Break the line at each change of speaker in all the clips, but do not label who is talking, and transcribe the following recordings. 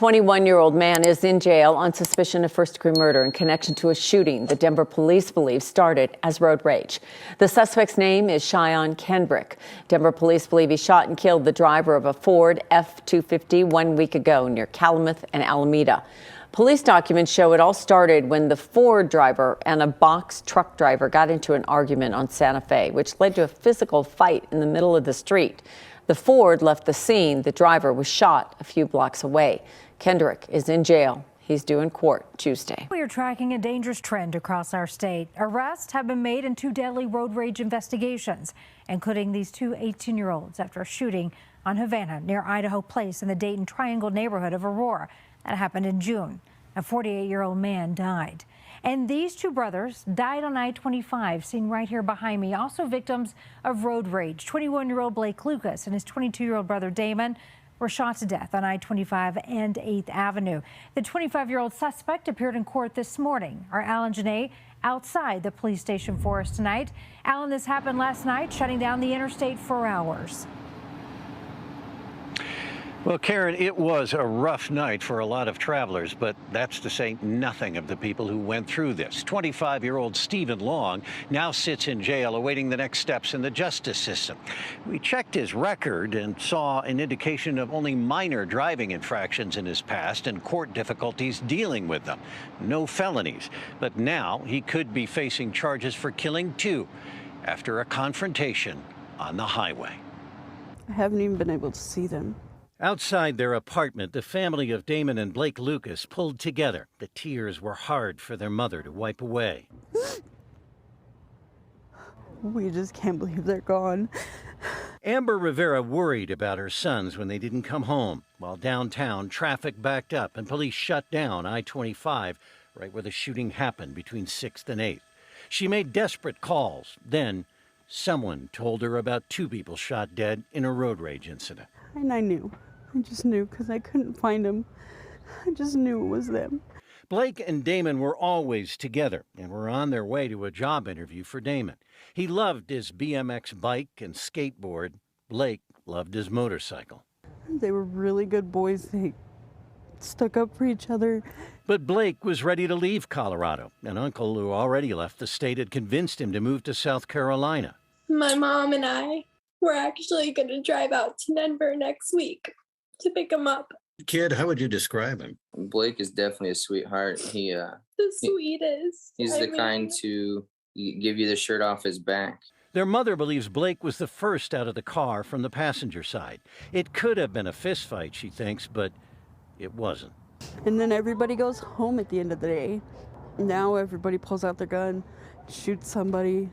21-year-old man is in jail on suspicion of first-degree murder in connection to a shooting the Denver police believe started as road rage. The suspect's name is Cheyenne Kendrick. Denver police believe he shot and killed the driver of a Ford F-250 1 week ago near Calumet and Alameda. Police documents show it all started when the Ford driver and a box truck driver got into an argument on Santa Fe, which led to a physical fight in the middle of the street. The Ford left the scene. The driver was shot a few blocks away. Kendrick is in jail. He's due in court Tuesday.
We are tracking a dangerous trend across our state. Arrests have been made in 2 deadly road rage investigations, including these 2 18-year-olds after a shooting on Havana near Idaho Place in the Dayton Triangle neighborhood of Aurora. That happened in June. A 48-year-old man died. And these 2 brothers died on I-25, seen right here behind me, also victims of road rage. 21-year-old Blake Lucas and his 22-year-old brother Damon were shot to death on I-25 and 8th Avenue. The 25-year-old suspect appeared in court this morning. Our Alan Janae outside the police station for us tonight. Alan, this happened last night, shutting down the interstate for hours.
Well, Karen, it was a rough night for a lot of travelers, but that's to say nothing of the people who went through this. 25-year-old Stefan Long now sits in jail awaiting the next steps in the justice system. We checked his record and saw an indication of only minor driving infractions in his past and court difficulties dealing with them. No felonies, but now he could be facing charges for killing 2 after a confrontation on the highway.
I haven't even been able to see them.
Outside their apartment, the family of Damon and Blake Lucas pulled together. The tears were hard for their mother to wipe away.
We just can't believe they're gone.
Amber Rivera worried about her sons when they didn't come home. While downtown, traffic backed up and police shut down I-25 right where the shooting happened between 6th and 8th. She made desperate calls. Then someone told her about 2 people shot dead in a road rage incident.
And I knew. I just knew because I couldn't find them. I just knew it was them.
Blake and Damon were always together and were on their way to a job interview for Damon. He loved his BMX bike and skateboard. Blake loved his motorcycle.
They were really good boys. They stuck up for each other.
But Blake was ready to leave Colorado. An uncle who already left the state had convinced him to move to South Carolina.
My mom and I were actually going to drive out to Denver next week to pick him up.
Kid, how would you describe him?
Blake is definitely a sweetheart.
The sweetest.
He's the kind to give you the shirt off his back.
Their mother believes Blake was the first out of the car from the passenger side. It could have been a fist fight, she thinks, but it wasn't.
And then everybody goes home at the end of the day. Now everybody pulls out their gun, shoots somebody.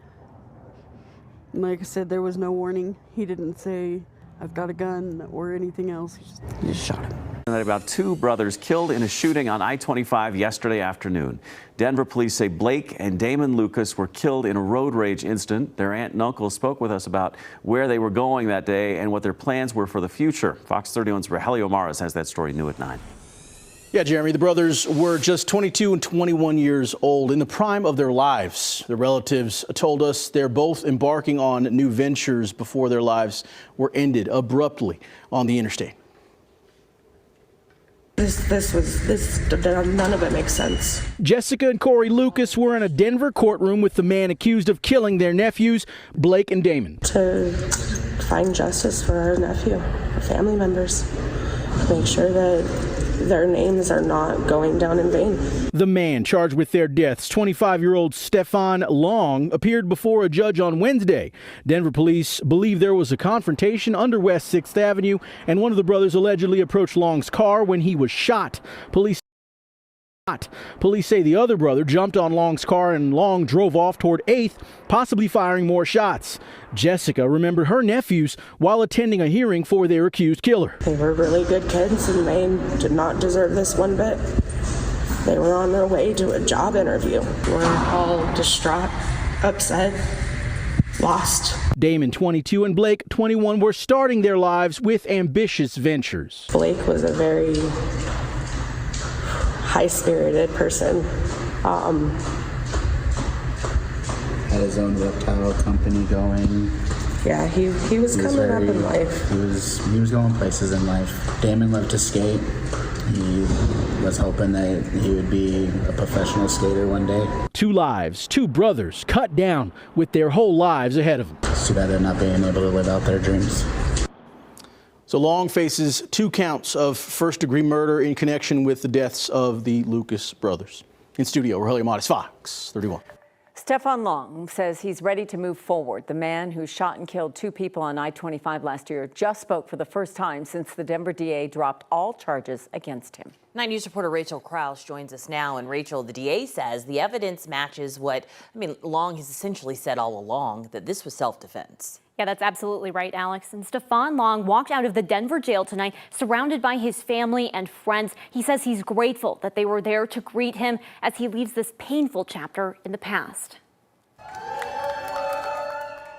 And like I said, there was no warning. He didn't say, I've got a gun or anything else. He just shot him.
About 2 brothers killed in a shooting on I-25 yesterday afternoon. Denver police say Blake and Damon Lucas were killed in a road rage incident. Their aunt and uncle spoke with us about where they were going that day and what their plans were for the future. Fox 31's Rogelio Maras has that story new at 9.
Yeah, Jeremy, the brothers were just 22 and 21 years old, in the prime of their lives. Their relatives told us they're both embarking on new ventures before their lives were ended abruptly on the interstate.
None of it makes sense.
Jessica and Corey Lucas were in a Denver courtroom with the man accused of killing their nephews, Blake and Damon.
To find justice for our nephew, our family members, make sure that their names are not going down in vain.
The man charged with their deaths, 25-year-old Stefan Long, appeared before a judge on Wednesday. Denver police believe there was a confrontation under West 6th Avenue, and one of the brothers allegedly approached Long's car when he was shot. Police say the other brother jumped on Long's car and Long drove off toward 8th, possibly firing more shots. Jessica remembered her nephews while attending a hearing for their accused killer.
They were really good kids and they did not deserve this one bit. They were on their way to a job interview. We're all distraught, upset, lost.
Damon, 22, and Blake, 21, were starting their lives with ambitious ventures.
Blake was a very high-spirited person.
Had his own reptile company going.
Yeah, he was coming up in life.
He was going places in life. Damon loved to skate. He was hoping that he would be a professional skater one day.
2 lives, 2 brothers cut down with their whole lives ahead of them.
It's too bad they're not being able to live out their dreams.
So Long faces 2 counts of first-degree murder in connection with the deaths of the Lucas brothers. In studio, Rogelio Matis, Fox 31.
Stefan Long says he's ready to move forward. The man who shot and killed 2 people on I-25 last year just spoke for the first time since the Denver DA dropped all charges against him.
9 News reporter Rachel Krause joins us now. And Rachel, the DA says the evidence matches what, Long has essentially said all along, that this was self-defense.
Yeah, that's absolutely right, Alex. And Stefan Long walked out of the Denver jail tonight surrounded by his family and friends. He says he's grateful that they were there to greet him as he leaves this painful chapter in the past.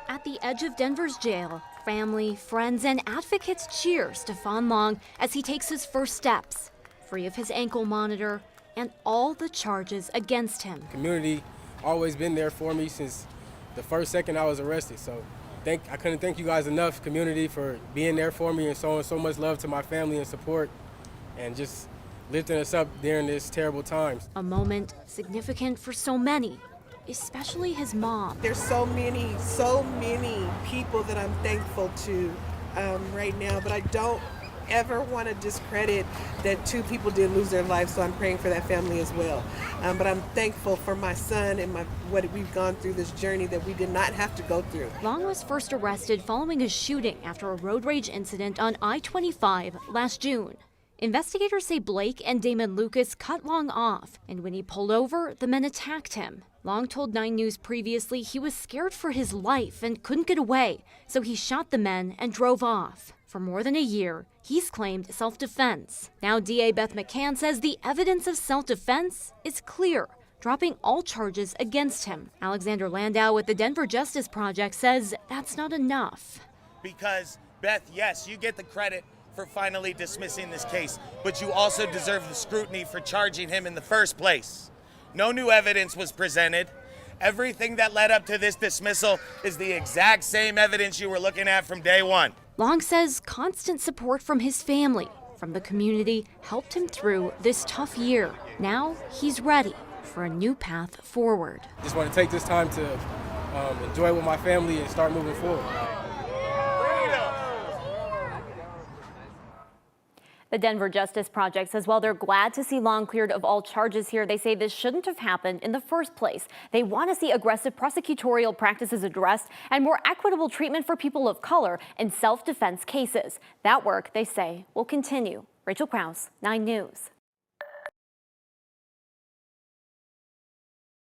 At the edge of Denver's jail, family, friends, and advocates cheer Stefan Long as he takes his first steps, free of his ankle monitor and all the charges against him.
Community always been there for me since the first second I was arrested. So I couldn't thank you guys enough, community, for being there for me and showing so much love to my family and support and just lifting us up during this terrible times.
A moment significant for so many, especially his mom.
There's so many people that I'm thankful to right now, but I don't ever want to discredit that 2 people did lose their lives, so I'm praying for that family as well. But I'm thankful for my son and what we've gone through, this journey that we did not have to go through.
Long was first arrested following a shooting after a road rage incident on I-25 last June. Investigators say Blake and Damon Lucas cut Long off, and when he pulled over, the men attacked him. Long told 9 News previously he was scared for his life and couldn't get away, so he shot the men and drove off. For more than a year, he's claimed self-defense. Now DA Beth McCann says the evidence of self-defense is clear, dropping all charges against him. Alexander Landau with the Denver Justice Project says that's not enough.
Because, Beth, yes, you get the credit for finally dismissing this case, but you also deserve the scrutiny for charging him in the first place. No new evidence was presented. Everything that led up to this dismissal is the exact same evidence you were looking at from day one.
Long says constant support from his family, from the community, helped him through this tough year. Now he's ready for a new path forward.
Just want to take this time to enjoy with my family and start moving forward.
The Denver Justice Project says while they're glad to see Long cleared of all charges here, they say this shouldn't have happened in the first place. They want to see aggressive prosecutorial practices addressed and more equitable treatment for people of color in self-defense cases. That work, they say, will continue. Rachel Krause, 9 News.